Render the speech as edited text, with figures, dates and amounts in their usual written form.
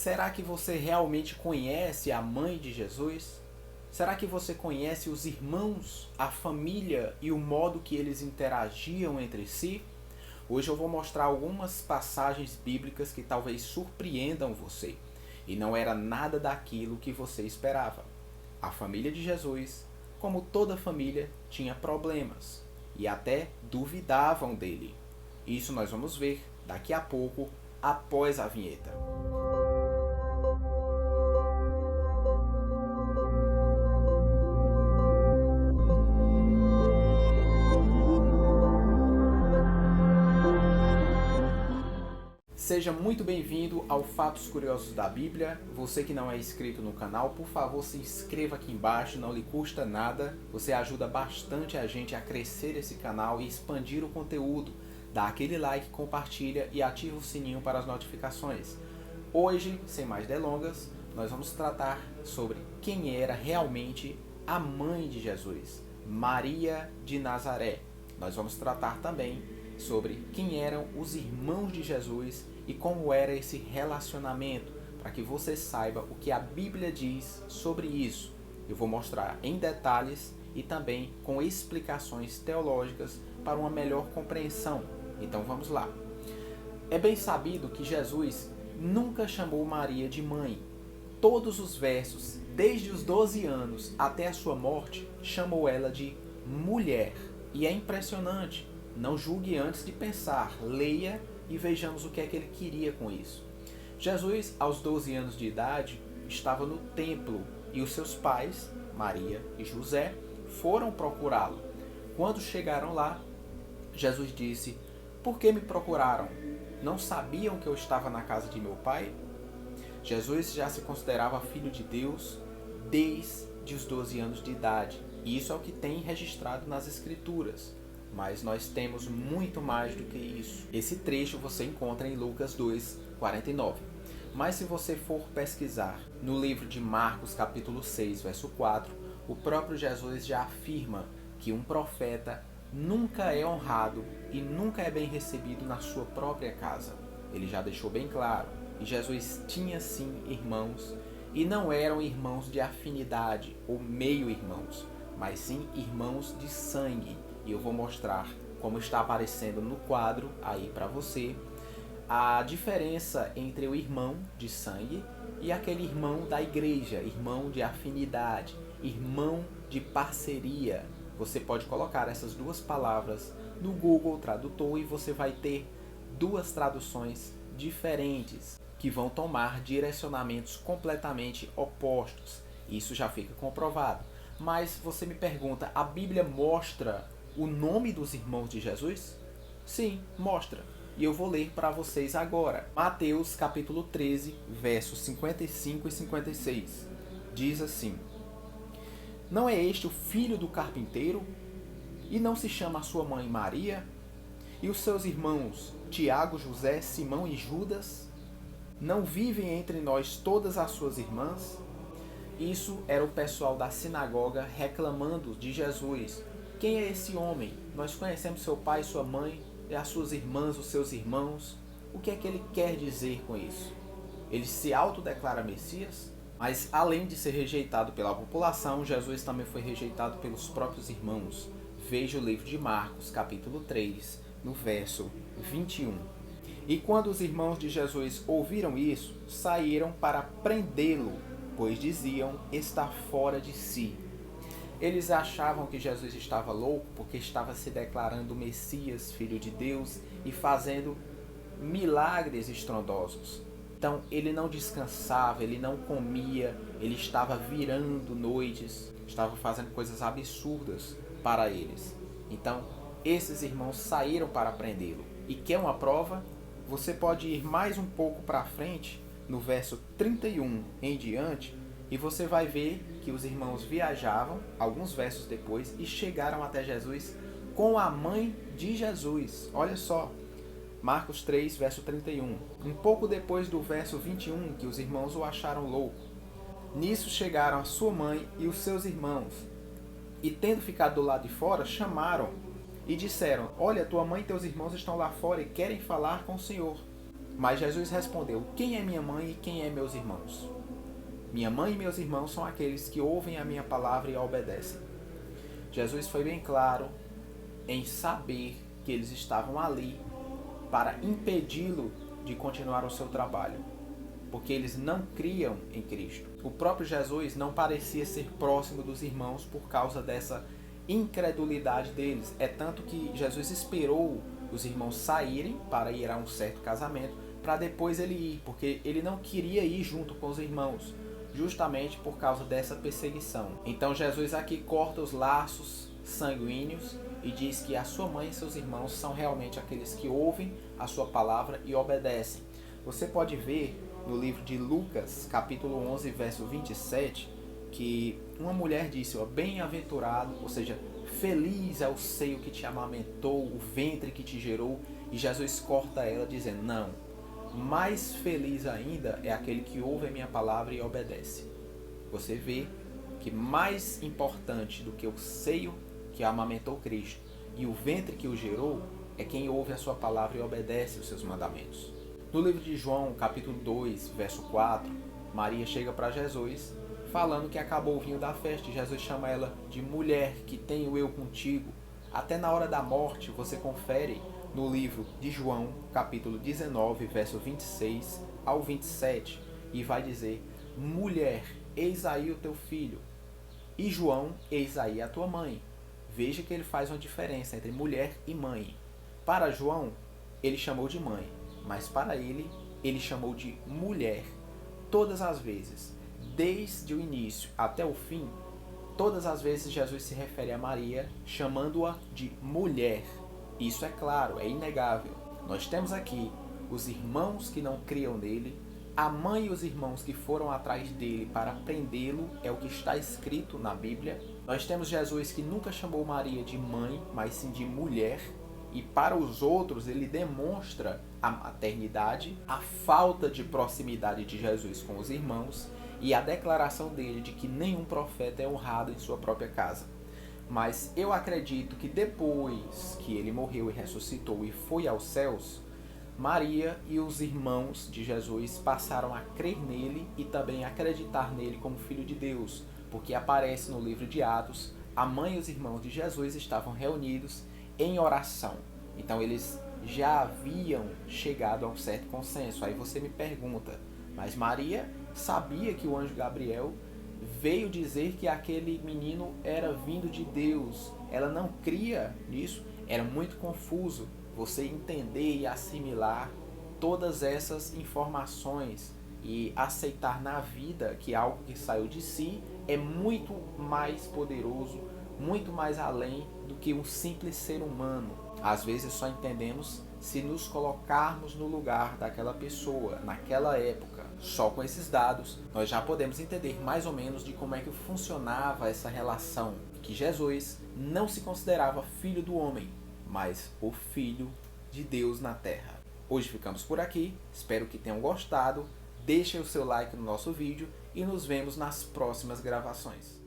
Será que você realmente conhece a mãe de Jesus? Será que você conhece os irmãos, a família e o modo que eles interagiam entre si? Hoje eu vou mostrar algumas passagens bíblicas que talvez surpreendam você. E não era nada daquilo que você esperava. A família de Jesus, como toda família, tinha problemas e até duvidavam dele. Isso nós vamos ver daqui a pouco, após a vinheta. Seja muito bem-vindo ao Fatos Curiosos da Bíblia. Você que não é inscrito no canal, por favor, se inscreva aqui embaixo, não lhe custa nada. Você ajuda bastante a gente a crescer esse canal e expandir o conteúdo. Dá aquele like, compartilha e ativa o sininho para as notificações. Hoje, sem mais delongas, nós vamos tratar sobre quem era realmente a mãe de Jesus, Maria de Nazaré. Nós vamos tratar também sobre quem eram os irmãos de Jesus e como era esse relacionamento, para que você saiba o que a Bíblia diz sobre isso. Eu vou mostrar em detalhes e também com explicações teológicas para uma melhor compreensão. Então vamos lá. É bem sabido que Jesus nunca chamou Maria de mãe. Todos os versos, desde os 12 anos até a sua morte, chamou ela de mulher. E é impressionante. Não julgue antes de pensar, leia e vejamos o que é que ele queria com isso. Jesus, aos 12 anos de idade, estava no templo e os seus pais, Maria e José, foram procurá-lo. Quando chegaram lá, Jesus disse: "Por que me procuraram? Não sabiam que eu estava na casa de meu pai?" Jesus já se considerava filho de Deus desde os 12 anos de idade. E isso é o que tem registrado nas Escrituras. Mas nós temos muito mais do que isso. Esse trecho você encontra em Lucas 2:49. Mas se você for pesquisar no livro de Marcos, capítulo 6, verso 4, o próprio Jesus já afirma que um profeta nunca é honrado e nunca é bem recebido na sua própria casa. Ele já deixou bem claro. E Jesus tinha sim irmãos, e não eram irmãos de afinidade ou meio-irmãos, mas sim irmãos de sangue. E eu vou mostrar como está aparecendo no quadro aí para você a diferença entre o irmão de sangue e aquele irmão da igreja, irmão de afinidade, irmão de parceria. Você pode colocar essas duas palavras no Google Tradutor e você vai ter duas traduções diferentes que vão tomar direcionamentos completamente opostos. Isso já fica comprovado. Mas você me pergunta, a Bíblia mostra o nome dos irmãos de Jesus? Sim, mostra. E eu vou ler para vocês agora. Mateus capítulo 13, versos 55 e 56. Diz assim: "Não é este o filho do carpinteiro? E não se chama a sua mãe Maria? E os seus irmãos Tiago, José, Simão e Judas? Não vivem entre nós todas as suas irmãs?" Isso era o pessoal da sinagoga reclamando de Jesus. Quem é esse homem? Nós conhecemos seu pai, sua mãe, as suas irmãs, os seus irmãos. O que é que ele quer dizer com isso? Ele se autodeclara Messias? Mas além de ser rejeitado pela população, Jesus também foi rejeitado pelos próprios irmãos. Veja o livro de Marcos, capítulo 3, no verso 21. "E quando os irmãos de Jesus ouviram isso, saíram para prendê-lo, pois diziam estar fora de si." Eles achavam que Jesus estava louco porque estava se declarando Messias, Filho de Deus, e fazendo milagres estrondosos. Então ele não descansava, ele não comia, ele estava virando noites, estava fazendo coisas absurdas para eles. Então esses irmãos saíram para prendê-lo. E quer uma prova? Você pode ir mais um pouco para frente, no verso 31 em diante, e você vai ver que os irmãos viajavam, alguns versos depois, e chegaram até Jesus com a mãe de Jesus. Olha só, Marcos 3, verso 31. Um pouco depois do verso 21, que os irmãos o acharam louco. Nisso chegaram a sua mãe e os seus irmãos, e tendo ficado do lado de fora, chamaram e disseram: "Olha, tua mãe e teus irmãos estão lá fora e querem falar com o Senhor." Mas Jesus respondeu: quem é minha mãe e quem é meus irmãos? Minha mãe e meus irmãos são aqueles que ouvem a minha palavra e a obedecem. Jesus foi bem claro em saber que eles estavam ali para impedi-lo de continuar o seu trabalho, porque eles não criam em Cristo. O próprio Jesus não parecia ser próximo dos irmãos por causa dessa incredulidade deles. É tanto que Jesus esperou os irmãos saírem para ir a um certo casamento, para depois ele ir, porque ele não queria ir junto com os irmãos, justamente por causa dessa perseguição. Então Jesus aqui corta os laços sanguíneos e diz que a sua mãe e seus irmãos são realmente aqueles que ouvem a sua palavra e obedecem. Você pode ver no livro de Lucas, capítulo 11, verso 27, que uma mulher disse, bem-aventurado, ou seja, feliz é o seio que te amamentou, o ventre que te gerou, e Jesus corta ela dizendo, não, mais feliz ainda é aquele que ouve a minha palavra e obedece. Você vê que mais importante do que o seio que amamentou Cristo e o ventre que o gerou é quem ouve a sua palavra e obedece os seus mandamentos. No livro de João, capítulo 2, verso 4, Maria chega para Jesus falando que acabou o vinho da festa, e Jesus chama ela de mulher, que tenho eu contigo. Até na hora da morte, você confere no livro de João, capítulo 19, verso 26 ao 27, e vai dizer, mulher, eis aí o teu filho, e João, eis aí a tua mãe. Veja que ele faz uma diferença entre mulher e mãe. Para João, ele chamou de mãe, mas para ele chamou de mulher. Todas as vezes, desde o início até o fim, todas as vezes Jesus se refere a Maria chamando-a de mulher. Isso é claro, é inegável. Nós temos aqui os irmãos que não criam nele, a mãe e os irmãos que foram atrás dele para prendê-lo, é o que está escrito na Bíblia. Nós temos Jesus que nunca chamou Maria de mãe, mas sim de mulher. E para os outros ele demonstra a maternidade, a falta de proximidade de Jesus com os irmãos e a declaração dele de que nenhum profeta é honrado em sua própria casa. Mas eu acredito que depois que ele morreu e ressuscitou e foi aos céus, Maria e os irmãos de Jesus passaram a crer nele e também acreditar nele como Filho de Deus, porque aparece no livro de Atos, a mãe e os irmãos de Jesus estavam reunidos em oração. Então eles já haviam chegado a um certo consenso. Aí você me pergunta, mas Maria sabia que o anjo Gabriel veio dizer que aquele menino era vindo de Deus. Ela não cria nisso. Era muito confuso você entender e assimilar todas essas informações e aceitar na vida que algo que saiu de si é muito mais poderoso, muito mais além do que um simples ser humano. Às vezes só entendemos se nos colocarmos no lugar daquela pessoa, naquela época. Só com esses dados, nós já podemos entender mais ou menos de como é que funcionava essa relação, que Jesus não se considerava filho do homem, mas o Filho de Deus na Terra. Hoje ficamos por aqui, espero que tenham gostado, deixem o seu like no nosso vídeo e nos vemos nas próximas gravações.